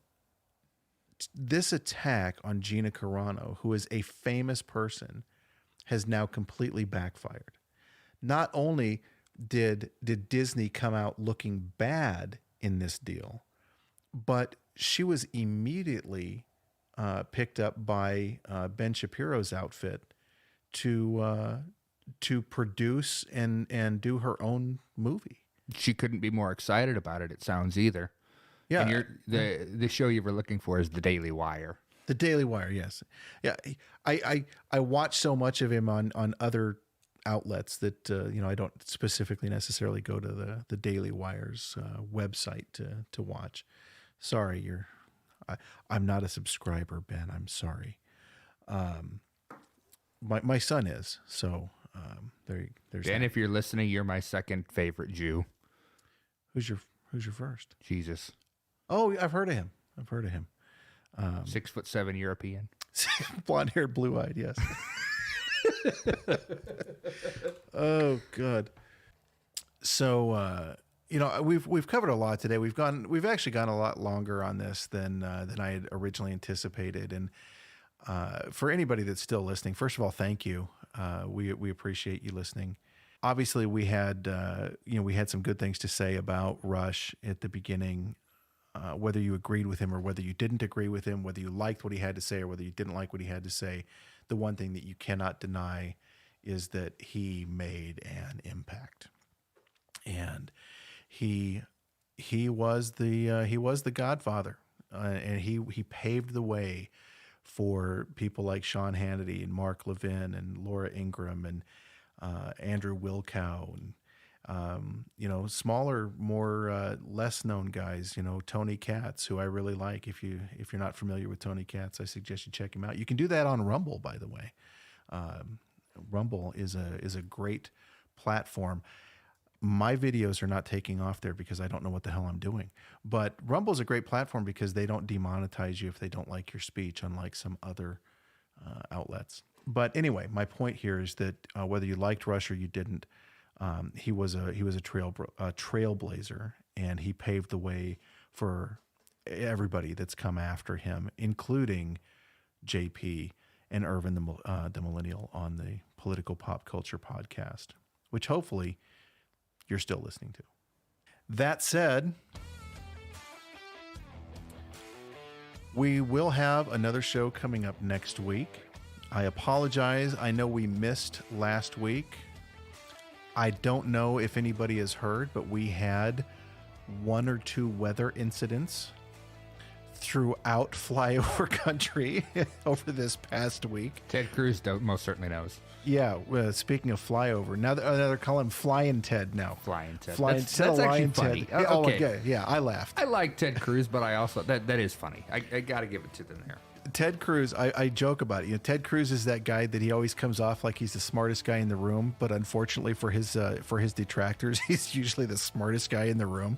A: this attack on Gina Carano, who is a famous person, has now completely backfired. Not only did Disney come out looking bad in this deal, but she was immediately picked up by Ben Shapiro's outfit to produce and do her own movie.
B: She couldn't be more excited about it, it sounds, either.
A: Yeah.
B: And the show you were looking for is The Daily Wire.
A: The Daily Wire, yes. Yeah, I watch so much of him on other outlets that I don't specifically necessarily go to the Daily Wire's website to watch. Sorry, I'm not a subscriber, Ben. I'm sorry. My son is, so there's
B: Ben,
A: that.
B: if you're listening, you're my second favorite Jew.
A: Who's your first?
B: Jesus.
A: Oh, I've heard of him.
B: 6'7" European.
A: Blonde-haired, blue-eyed, yes. Oh, good. So, we've covered a lot today. We've actually gone a lot longer on this than I had originally anticipated. And for anybody that's still listening, first of all, thank you. We appreciate you listening. Obviously, we had some good things to say about Rush at the beginning. Whether you agreed with him or whether you didn't agree with him, whether you liked what he had to say or whether you didn't like what he had to say, the one thing that you cannot deny is that he made an impact, and he was the Godfather, and he paved the way for people like Sean Hannity and Mark Levin and Laura Ingraham and Andrew Wilkow and smaller, more less known guys, Tony Katz, who I really like. If you're not familiar with Tony Katz, I suggest you check him out. You can do that on Rumble, by the way. Rumble is a great platform. My videos are not taking off there because I don't know what the hell I'm doing. But Rumble is a great platform because they don't demonetize you if they don't like your speech, unlike some other outlets. But anyway, my point here is that whether you liked Rush or you didn't, he was a trailblazer, and he paved the way for everybody that's come after him, including JP and Erwin the Millennial on the Political Pop Culture podcast, which hopefully you're still listening to. That said, we will have another show coming up next week. I apologize. I know we missed last week. I don't know if anybody has heard, but we had one or two weather incidents throughout flyover country over this past week.
B: Ted Cruz most certainly knows.
A: Yeah, speaking of flyover, now they're calling him Flying Ted now.
B: Flying Ted.
A: That's
B: actually funny.
A: Ted. Oh, okay. Yeah, I laughed.
B: I like Ted Cruz, but I also, that is funny. I got to give it to them there.
A: Ted Cruz, I joke about it. Ted Cruz is that guy that he always comes off like he's the smartest guy in the room, but unfortunately for his detractors, he's usually the smartest guy in the room.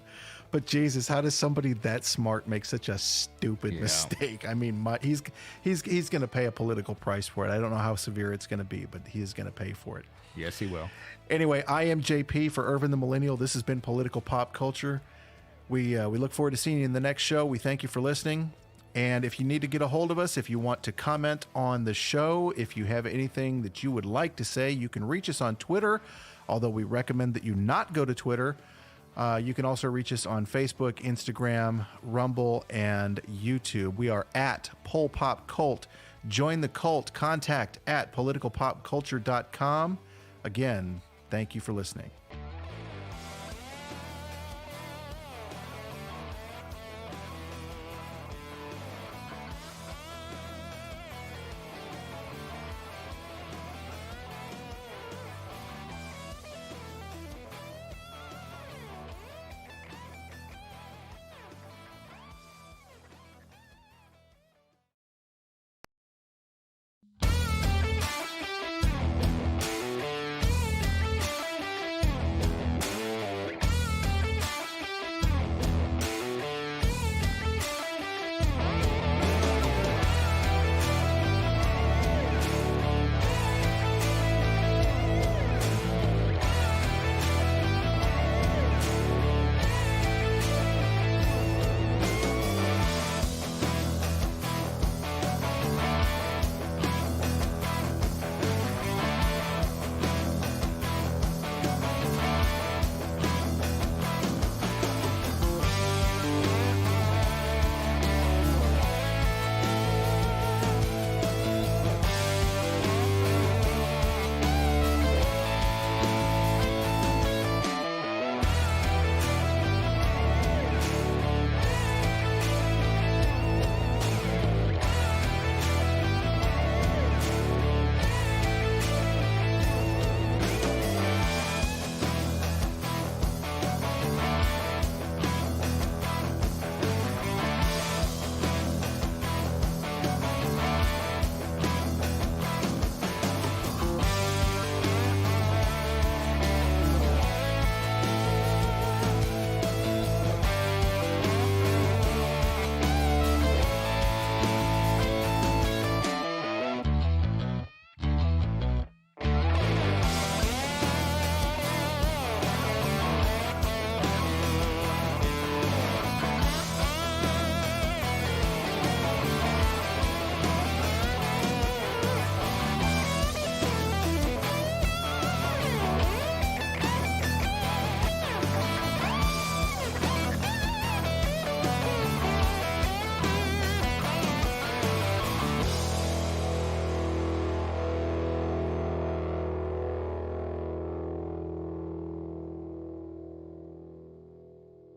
A: But Jesus, how does somebody that smart make such a stupid
B: Yeah.
A: mistake? I mean, he's going to pay a political price for it. I don't know how severe it's going to be, but he is going to pay for it.
B: Yes, he will.
A: Anyway, I am JP for Erwin the Millennial. This has been Political Pop Culture. We look forward to seeing you in the next show. We thank you for listening. And if you need to get a hold of us, if you want to comment on the show, if you have anything that you would like to say, you can reach us on Twitter, although we recommend that you not go to Twitter. You can also reach us on Facebook, Instagram, Rumble, and YouTube. We are at Pol Pop Cult. Join the cult. Contact at politicalpopculture.com. Again, thank you for listening.